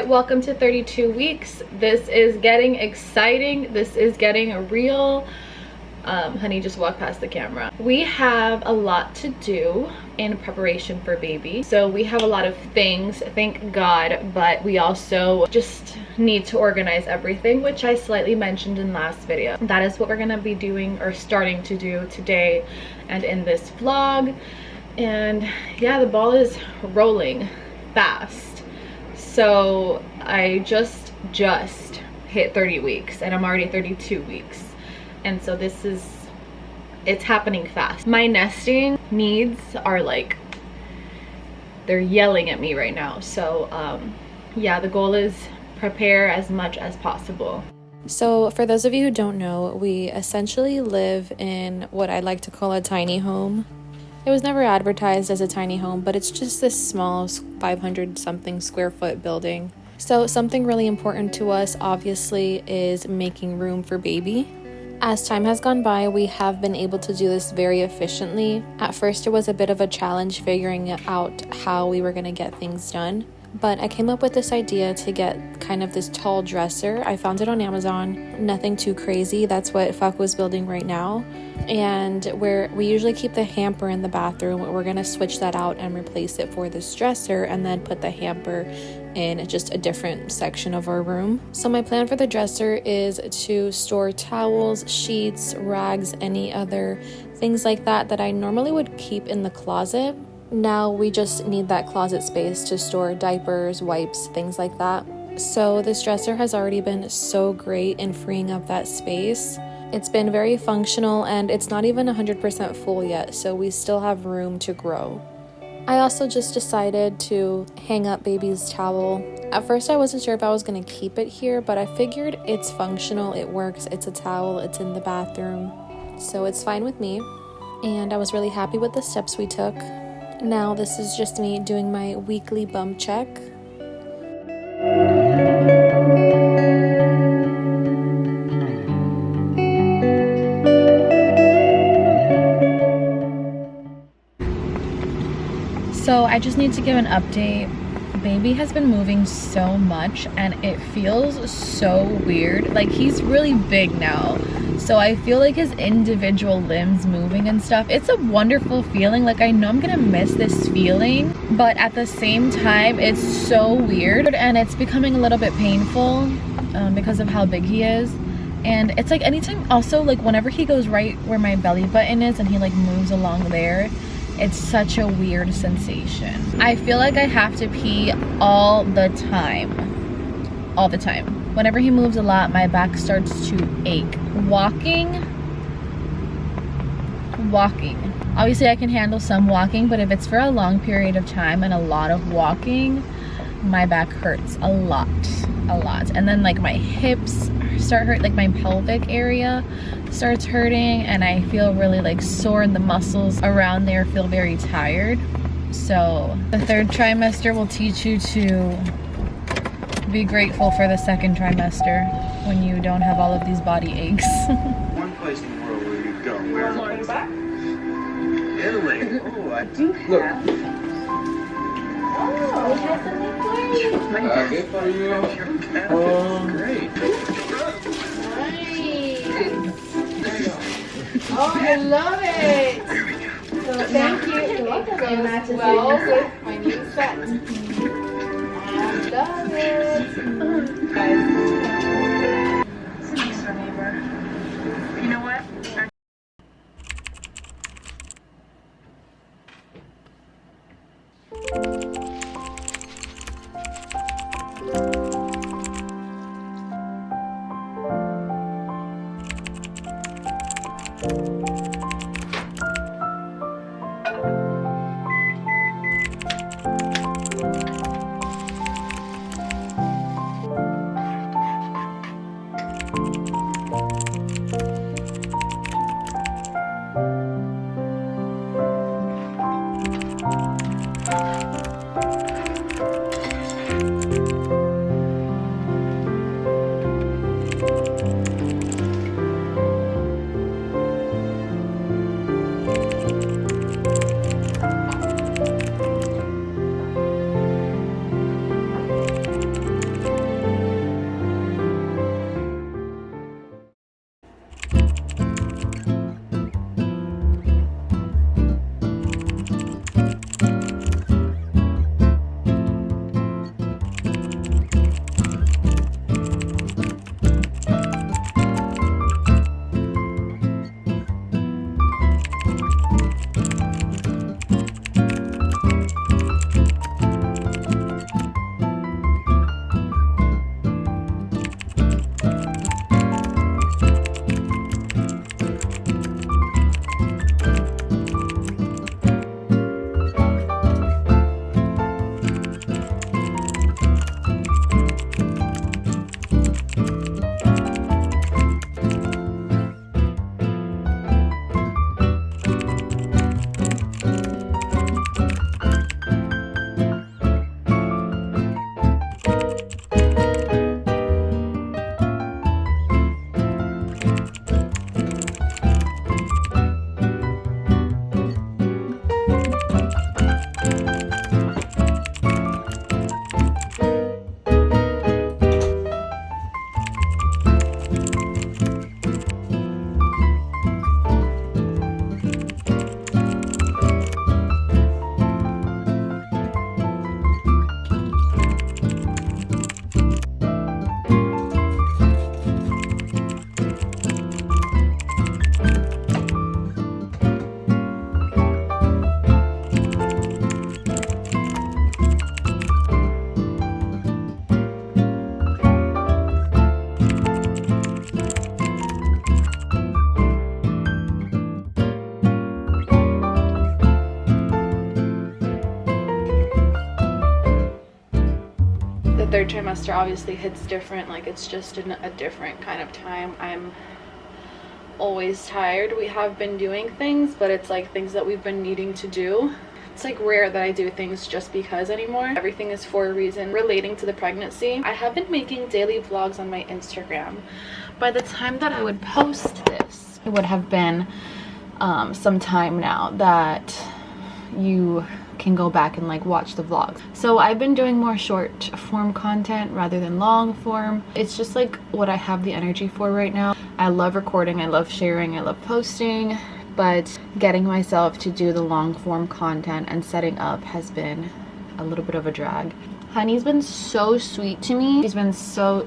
welcome to 32 weeks. This is getting exciting. This is getting real. Honey just walked past the camera. We have a lot to do in preparation for baby. So we have a lot of things, thank God, but we also just need to organize everything, which I slightly mentioned in last video. That is what we're gonna be doing or starting to do today and in this vlog. And yeah, the ball is rolling fast. So I just hit 30 weeks and I'm already 32 weeks. And so it's happening fast. My nesting needs are like, they're yelling at me right now. So yeah, the goal is prepare as much as possible. So for those of you who don't know, we essentially live in what I like to call a tiny home. It was never advertised as a tiny home, but it's just this small 500 something square foot building. So something really important to us obviously is making room for baby. As time has gone by, we have been able to do this very efficiently. At first it was a bit of a challenge figuring out how we were going to get things done. But I came up with this idea to get kind of this tall dresser. I found it on Amazon. Nothing too crazy. That's what Fuck was building right now. And we usually keep the hamper in the bathroom. We're going to switch that out and replace it for this dresser and then put the hamper in just a different section of our room. So my plan for the dresser is to store towels, sheets, rags, any other things like that I normally would keep in the closet. Now we just need that closet space to store diapers, wipes, things like that. So this dresser has already been so great in freeing up that space. It's been very functional and it's not even 100% full yet, so we still have room to grow. I also just decided to hang up baby's towel. At first I wasn't sure if I was going to keep it here, but I figured it's functional, it works, it's a towel, it's in the bathroom, so it's fine with me. And I was really happy with the steps we took. Now this is just me doing my weekly bump check. So I just need to give an update. Baby has been moving so much and it feels so weird. Like, he's really big now, so I feel like his individual limbs moving and stuff, it's a wonderful feeling. Like, I know I'm gonna miss this feeling, but at the same time it's so weird and it's becoming a little bit painful because of how big he is. And it's like anytime, also like whenever he goes right where my belly button is and he like moves along there, it's such a weird sensation. I feel like I have to pee all the time. Whenever he moves a lot, my back starts to ache. Walking. Obviously I can handle some walking, but if it's for a long period of time and a lot of walking, my back hurts a lot. And then like my hips start hurt, like my pelvic area starts hurting, and I feel really like sore, and the muscles around there feel very tired. So the third trimester will teach you to be grateful for the second trimester when you don't have all of these body aches. One place in the world where you go. Where? Back? Italy. Oh, I Do have. Oh, we have something for you. good for you. Great. Nice. Oh, I love it. So thank you. You're welcome. It matches well with my new set. I love it. Guys. It's a nice one, neighbor. You know what? third trimester obviously hits different. Like, it's just a different kind of time. I'm always tired. We have been doing things, but it's like things that we've been needing to do. It's like rare that I do things just because anymore. Everything is for a reason relating to the pregnancy. I have been making daily vlogs on my Instagram. By the time that I would post this, it would have been some time now that you can go back and like watch the vlogs. So I've been doing more short form content rather than long form. It's just like what I have the energy for right now. I love recording, I love sharing, I love posting, but getting myself to do the long form content and setting up has been a little bit of a drag. Honey's been so sweet to me. He's been so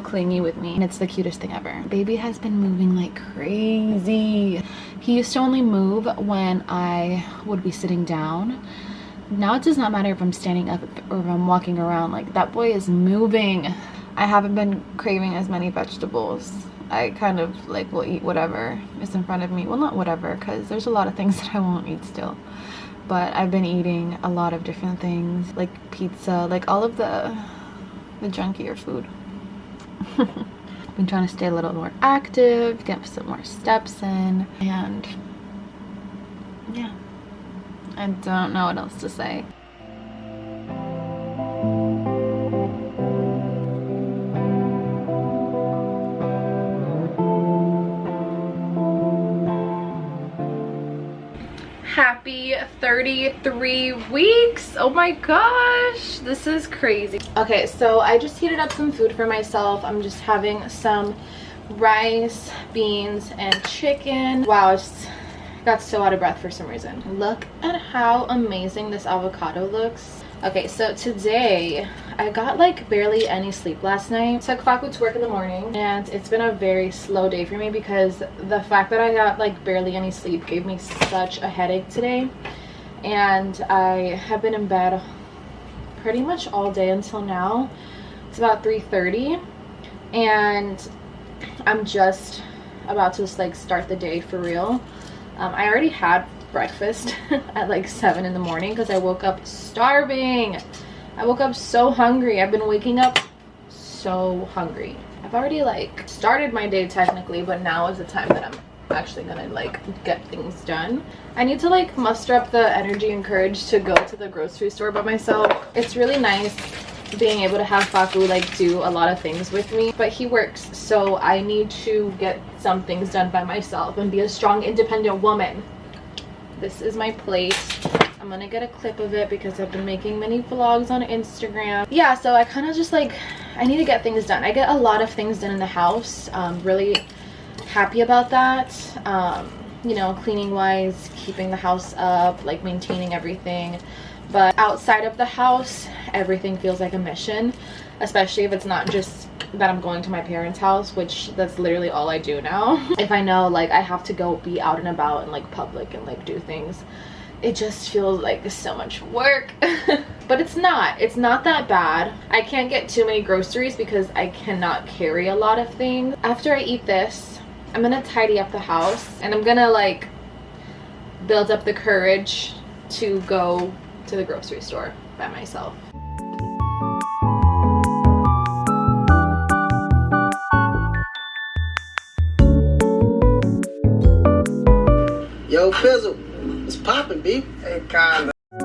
clingy with me, and it's the cutest thing ever. Baby has been moving like crazy. He used to only move when I would be sitting down. Now it does not matter if I'm standing up or if I'm walking around. Like, that boy is moving. I haven't been craving as many vegetables. I kind of like will eat whatever is in front of me. Well, not whatever, because there's a lot of things that I won't eat still. But I've been eating a lot of different things, like pizza, like all of the junkier food. I've been trying to stay a little more active, get some more steps in, and yeah, I don't know what else to say. Happy 33 weeks. Oh my gosh, this is crazy. Okay, so I just heated up some food for myself. I'm just having some rice, beans, and chicken. Wow, I just got so out of breath for some reason. Look at how amazing this avocado looks. Okay, so today I got like barely any sleep last night. Took Faku to work in the morning, and it's been a very slow day for me because the fact that I got like barely any sleep gave me such a headache today. And I have been in bed pretty much all day until now. It's about 3:30, and I'm just about to like start the day for real. I already had breakfast at like 7 in the morning because I woke up starving. I woke up so hungry. I've been waking up so hungry. I've already like started my day technically, but now is the time that I'm actually gonna like get things done. I need to like muster up the energy and courage to go to the grocery store by myself. It's really nice being able to have Faku like do a lot of things with me, but he works, so I need to get some things done by myself and be a strong independent woman. This is my plate. I'm gonna get a clip of it because I've been making many vlogs on Instagram. Yeah, so I kind of just like, I need to get things done. I get a lot of things done in the house. Really happy about that. You know, cleaning wise, keeping the house up, like maintaining everything. But outside of the house, everything feels like a mission, especially if it's not just that I'm going to my parents' house, which that's literally all I do now. If I know like I have to go be out and about in like public and like do things, it just feels like so much work. But it's not that bad. I can't get too many groceries because I cannot carry a lot of things. After I eat this, I'm gonna tidy up the house, and I'm gonna like build up the courage to go to the grocery store by myself. Yo, Fizzle, it's poppin', B. Hey, kinda. Oh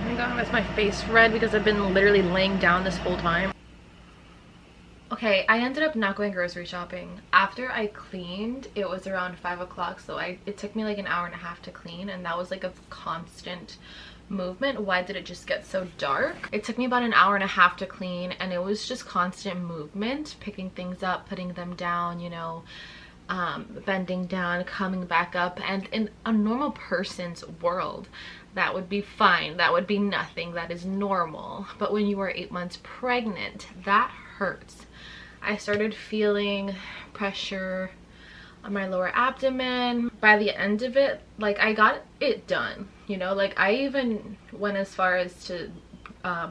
my god, is my face red because I've been literally laying down this whole time. Okay, I ended up not going grocery shopping. After I cleaned, it was around 5 o'clock, so it took me like an hour and a half to clean, and that was like a constant movement. Why did it just get so dark? It took me about an hour and a half to clean, and it was just constant movement, picking things up, putting them down, you know, bending down, coming back up. And in a normal person's world, that would be fine, that would be nothing, that is normal. But when you are 8 months pregnant, that hurts. I started feeling pressure on my lower abdomen. By the end of it, like, I got it done, you know, like I even went as far as to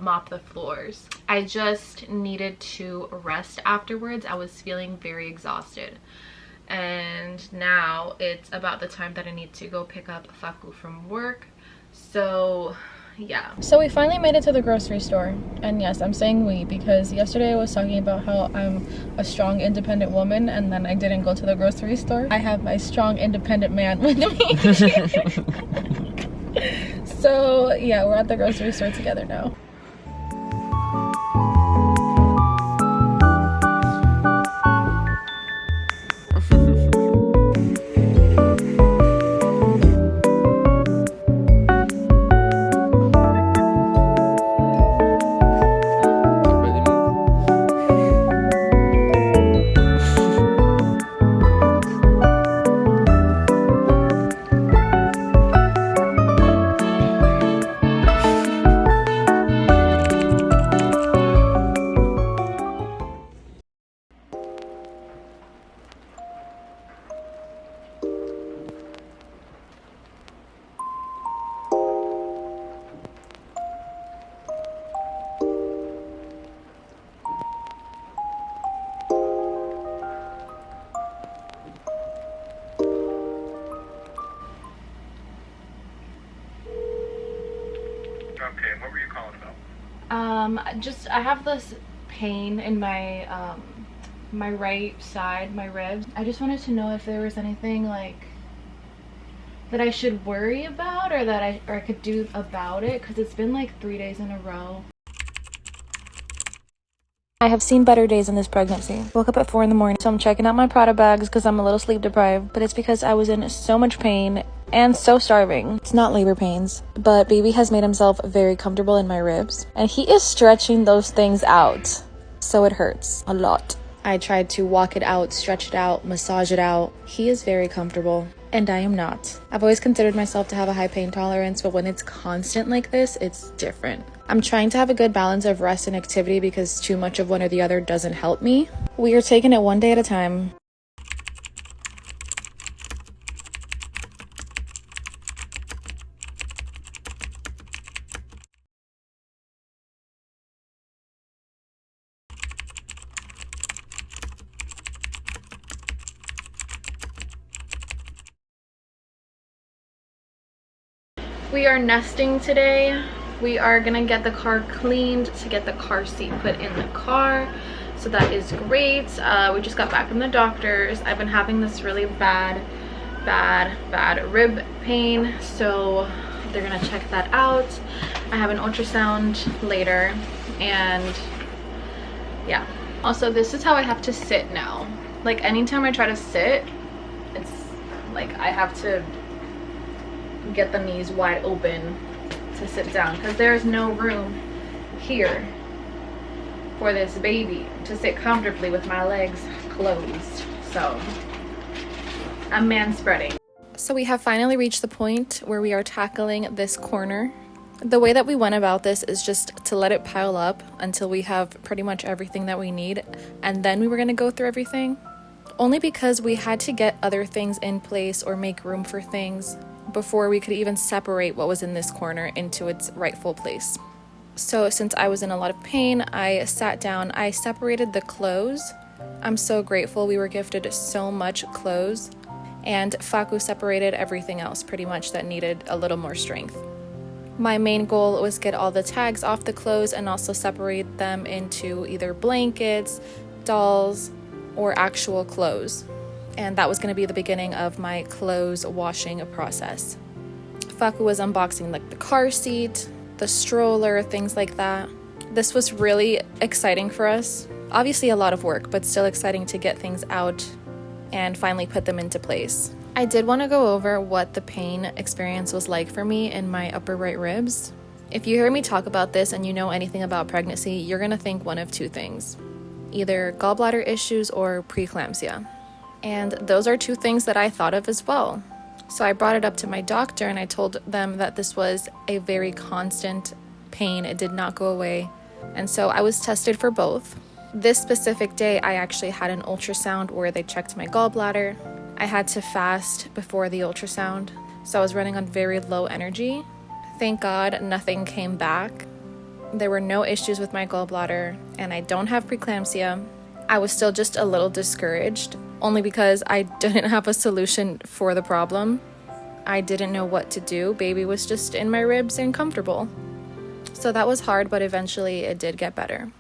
mop the floors. I just needed to rest afterwards. I was feeling very exhausted. And now it's about the time that I need to go pick up Faku from work. So yeah. So we finally made it to the grocery store. And yes, I'm saying we because yesterday I was talking about how I'm a strong independent woman and then I didn't go to the grocery store. I have my strong independent man with me. So yeah, we're at the grocery store together now. Okay, what were you calling about? I have this pain in my my right side, my ribs. I just wanted to know if there was anything like that I should worry about or that I could do about it, because it's been like 3 days in a row. I have seen better days in this pregnancy. Woke up at 4 in the morning, so I'm checking out my Prada bags because I'm a little sleep deprived, but it's because I was in so much pain and so starving. It's not labor pains, but baby has made himself very comfortable in my ribs, and he is stretching those things out, so it hurts a lot. I tried to walk it out, stretch it out, massage it out. He is very comfortable, and I am not. I've always considered myself to have a high pain tolerance, but when it's constant like this, it's different. I'm trying to have a good balance of rest and activity because too much of one or the other doesn't help me. We are taking it one day at a time. We are nesting today. We are gonna get the car cleaned to get the car seat put in the car, so that is great. We just got back from the doctors. I've been having this really bad rib pain, so they're gonna check that out. I have an ultrasound later, and yeah. Also, this is how I have to sit now. Like anytime I try to sit, it's like I have to get the knees wide open to sit down because there's no room here for this baby to sit comfortably with my legs closed. So I'm manspreading. So we have finally reached the point where we are tackling this corner. The way that we went about this is just to let it pile up until we have pretty much everything that we need, and then we were going to go through everything, only because we had to get other things in place or make room for things before we could even separate what was in this corner into its rightful place. So since I was in a lot of pain, I sat down, I separated the clothes. I'm so grateful we were gifted so much clothes, and Faku separated everything else pretty much that needed a little more strength. My main goal was get all the tags off the clothes and also separate them into either blankets, dolls, or actual clothes. And that was going to be the beginning of my clothes washing process. Faku was unboxing like the car seat, the stroller, things like that. This was really exciting for us. Obviously a lot of work, but still exciting to get things out and finally put them into place. I did want to go over what the pain experience was like for me in my upper right ribs. If you hear me talk about this and you know anything about pregnancy, you're going to think one of two things: either gallbladder issues or preeclampsia. And those are two things that I thought of as well. So I brought it up to my doctor and I told them that this was a very constant pain. It did not go away. And so I was tested for both. This specific day, I actually had an ultrasound where they checked my gallbladder. I had to fast before the ultrasound, so I was running on very low energy. Thank God nothing came back. There were no issues with my gallbladder, and I don't have preeclampsia. I was still just a little discouraged, only because I didn't have a solution for the problem. I didn't know what to do. Baby was just in my ribs and comfortable. So that was hard, but eventually it did get better.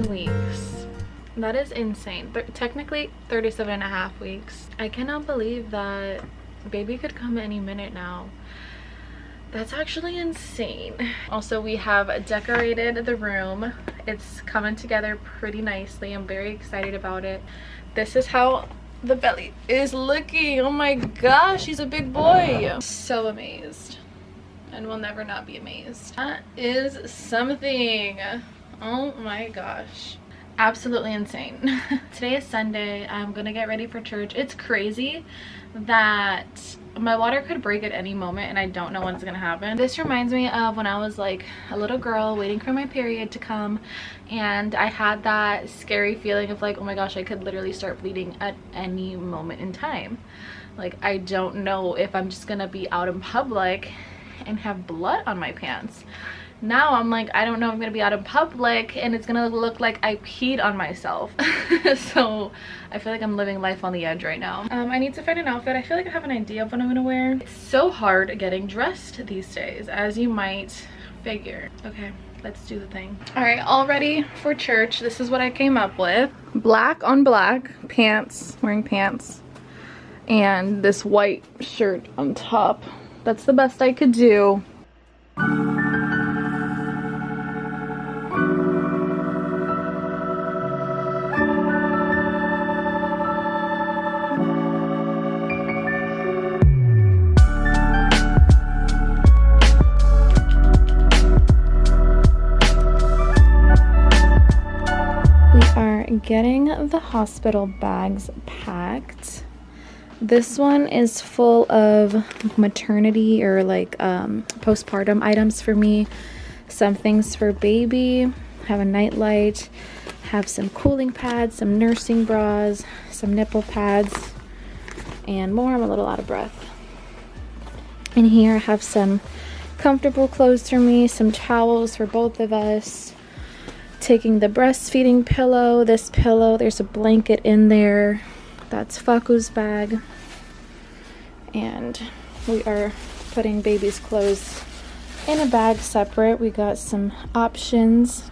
Weeks. That is insane. Technically 37 and a half weeks. I cannot believe that baby could come any minute now. That's actually insane. Also, we have decorated the room. It's coming together pretty nicely. I'm very excited about it. This is how the belly is looking. Oh my gosh, he's a big boy. So amazed, and will never not be amazed. That is something. Oh my gosh, absolutely insane. Today is Sunday. I'm gonna get ready for church. It's crazy that my water could break at any moment and I don't know when it's gonna happen. This reminds me of when I was like a little girl waiting for my period to come, and I had that scary feeling of like, oh my gosh, I could literally start bleeding at any moment in time. Like, I don't know if I'm just gonna be out in public and have blood on my pants. Now I'm like, I don't know if I'm gonna be out in public and it's gonna look like I peed on myself. So I feel like I'm living life on the edge right now. I need to find an outfit. I feel like I have an idea of what I'm gonna wear. It's so hard getting dressed these days, as you might figure. Okay, let's do the thing. All right, all ready for church. This is what I came up with. Black on black pants, wearing pants, and this white shirt on top. That's the best I could do. Getting the hospital bags packed. This one is full of maternity or like postpartum items for me. Some things for baby. Have a nightlight. Have some cooling pads, some nursing bras, some nipple pads, and more. I'm a little out of breath. In here I have some comfortable clothes for me, some towels for both of us, taking the breastfeeding pillow, this pillow, there's a blanket in there. That's Faku's bag. And we are putting baby's clothes in a bag separate. We got some options